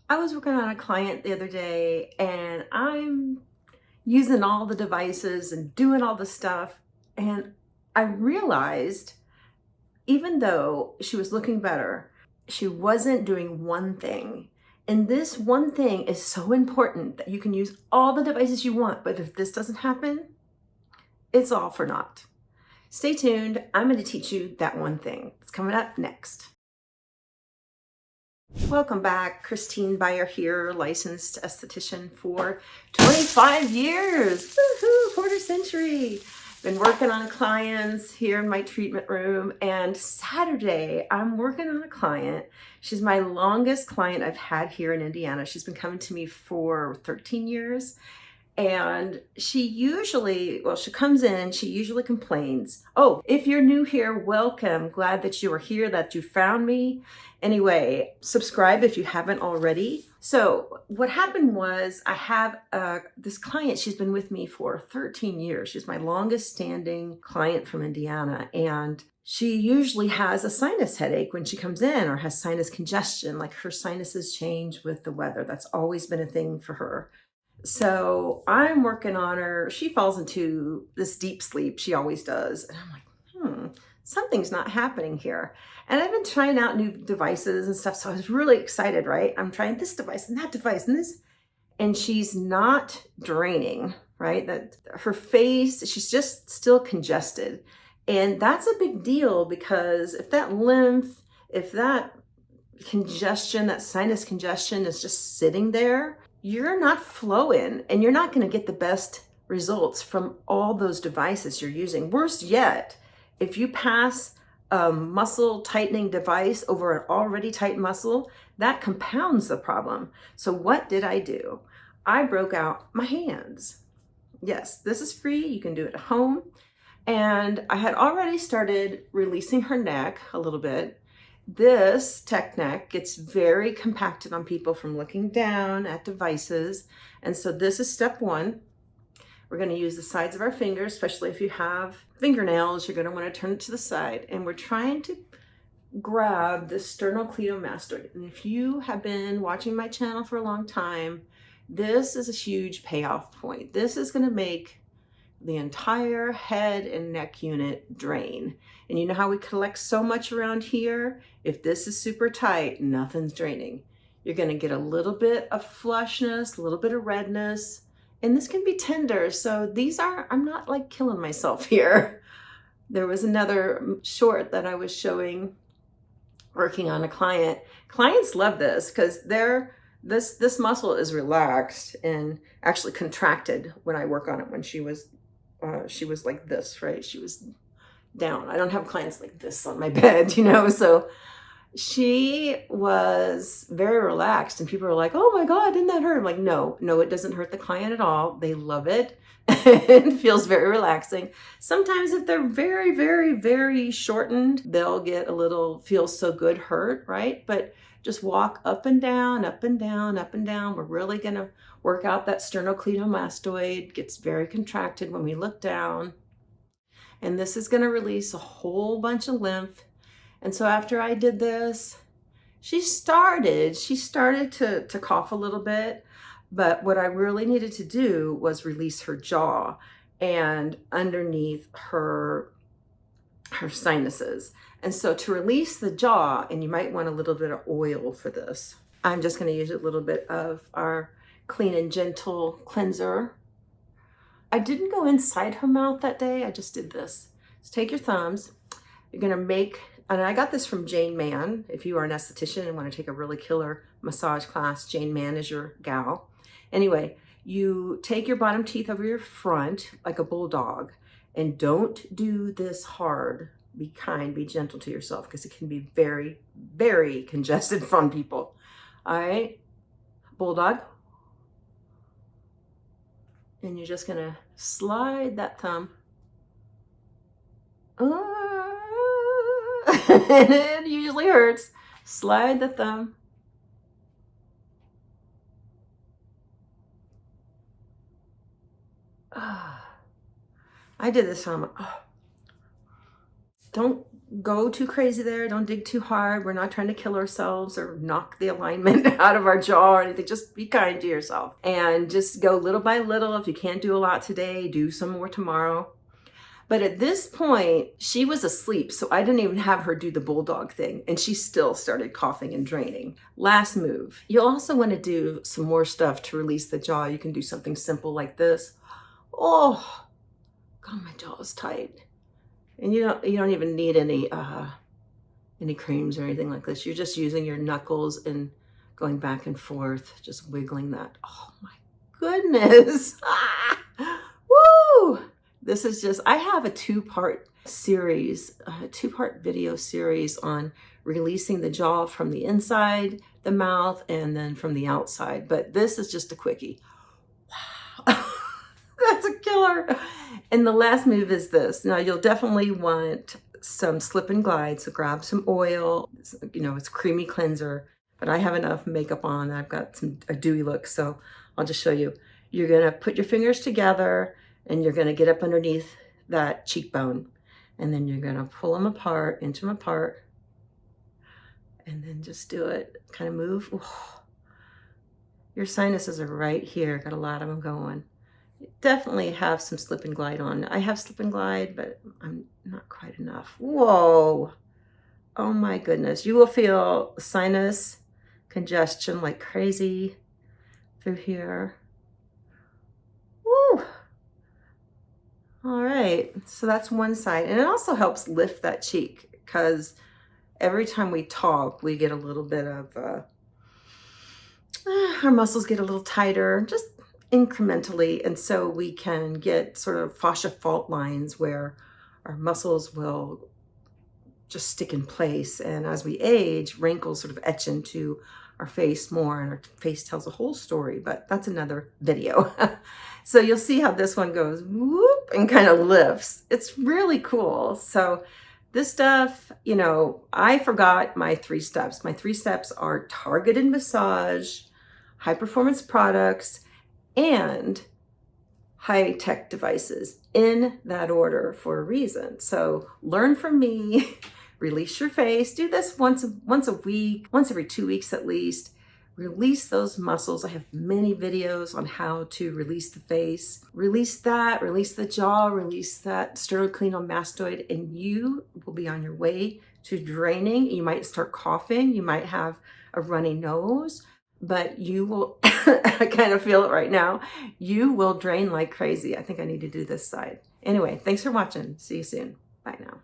I was working on a client the other day and I'm using all the devices and doing all the stuff. And I realized even though she was looking better, she wasn't doing one thing. And this one thing is so important that you can use all the devices you want. But if this doesn't happen, it's all for naught. Stay tuned. I'm going to teach you that one thing. It's coming up next. Welcome back. Christine Byer here, licensed esthetician for 25 years. Woohoo, quarter century. Been working on clients here in my treatment room, and Saturday I'm working on a client. She's my longest client I've had here in Indiana. She's been coming to me for 13 years. And she comes in, she usually complains. Oh, if you're new here, welcome. Glad that you are here, that you found me. Anyway, subscribe if you haven't already. So what happened was I have this client, she's been with me for 13 years. She's my longest standing client from Indiana. And she usually has a sinus headache when she comes in, or has sinus congestion, like her sinuses change with the weather. That's always been a thing for her. So I'm working on her. She falls into this deep sleep. She always does. And I'm like, something's not happening here. And I've been trying out new devices and stuff. So I was really excited, right? I'm trying this device and that device and this. And she's not draining, right? That her face, she's just still congested. And that's a big deal, because if that lymph, if that congestion, that sinus congestion is just sitting there, you're not flowing and you're not going to get the best results from all those devices you're using. Worse yet, if you pass a muscle tightening device over an already tight muscle, that compounds the problem. So what did I do? I broke out my hands. Yes, this is free. You can do it at home. And I had already started releasing her neck a little bit. This tech neck gets very compacted on people from looking down at devices. And so this is step one. We're going to use the sides of our fingers, especially if you have fingernails, you're going to want to turn it to the side. And we're trying to grab the sternocleidomastoid. And if you have been watching my channel for a long time, this is a huge payoff point. This is going to make the entire head and neck unit drain. And you know how we collect so much around here? If this is super tight, nothing's draining. You're going to get a little bit of flushness, a little bit of redness, and this can be tender. So I'm not like killing myself here. There was another short that I was showing working on a client. Clients love this because this muscle is relaxed and actually contracted when I work on it. When she was like this, right? She was down. I don't have clients like this on my bed, so she was very relaxed, and people are like, oh my God, didn't that hurt? I'm like, no, it doesn't hurt the client at all. They love it. It feels very relaxing. Sometimes if they're very, very, very shortened, they'll get a little feel so good hurt, right? But just walk up and down, up and down, up and down. We're really going to work out that sternocleidomastoid. Gets very contracted when we look down. And this is going to release a whole bunch of lymph. And so after I did this, she started to cough a little bit. But what I really needed to do was release her jaw and underneath her sinuses. And so to release the jaw, and you might want a little bit of oil for this, I'm just going to use a little bit of our Clean and Gentle cleanser. I didn't go inside her mouth that day. I just did this. So take your thumbs. You're going to make, and I got this from Jane Mann. If you are an esthetician and want to take a really killer massage class, Jane Mann is your gal. Anyway, you take your bottom teeth over your front like a bulldog, and don't do this hard. Be kind, be gentle to yourself, because it can be very, very congested on people. All right, bulldog. And you're just gonna slide that thumb. It usually hurts. Slide the thumb. I did this on. Don't go too crazy there. Don't dig too hard. We're not trying to kill ourselves or knock the alignment out of our jaw or anything. Just be kind to yourself and just go little by little. If you can't do a lot today, do some more tomorrow. But at this point, she was asleep, so I didn't even have her do the bulldog thing, and she still started coughing and draining. Last move. You'll also want to do some more stuff to release the jaw. You can do something simple like this. Oh, God, my jaw is tight. And you don't even need any creams or anything like this. You're just using your knuckles and going back and forth, just wiggling that. Oh my goodness. Woo! This is just, I have a two-part video series on releasing the jaw from the inside, the mouth, and then from the outside. But this is just a quickie. Wow, that's a killer. And the last move is this. Now you'll definitely want some slip and glide. So grab some oil, it's creamy cleanser, but I have enough makeup on. I've got a dewy look. So I'll just show you. You're gonna put your fingers together and you're gonna get up underneath that cheekbone. And then you're gonna pull them apart, inch them apart, and then just do it, kind of move. Ooh. Your sinuses are right here, got a lot of them going. You definitely have some slip and glide on. I have slip and glide, but I'm not quite enough. Whoa, oh my goodness. You will feel sinus congestion like crazy through here. Woo. All right, so that's one side. And it also helps lift that cheek because every time we talk, we get a little bit of, our muscles get a little tighter, just incrementally. And so we can get sort of fascia fault lines where our muscles will just stick in place. And as we age, wrinkles sort of etch into our face more, and our face tells a whole story, but that's another video. So you'll see how this one goes whoop and kind of lifts. It's really cool. So this stuff, I forgot my 3 steps. My 3 steps are targeted massage, high performance products, and high-tech devices, in that order for a reason. So learn from me, release your face. Do this once a week, once every 2 weeks at least. Release those muscles. I have many videos on how to release the face. Release that, release the jaw, release that sternocleidomastoid, and you will be on your way to draining. You might start coughing. You might have a runny nose, but you will, I kind of feel it right now, you will drain like crazy. I think I need to do this side. Anyway, thanks for watching. See you soon. Bye now.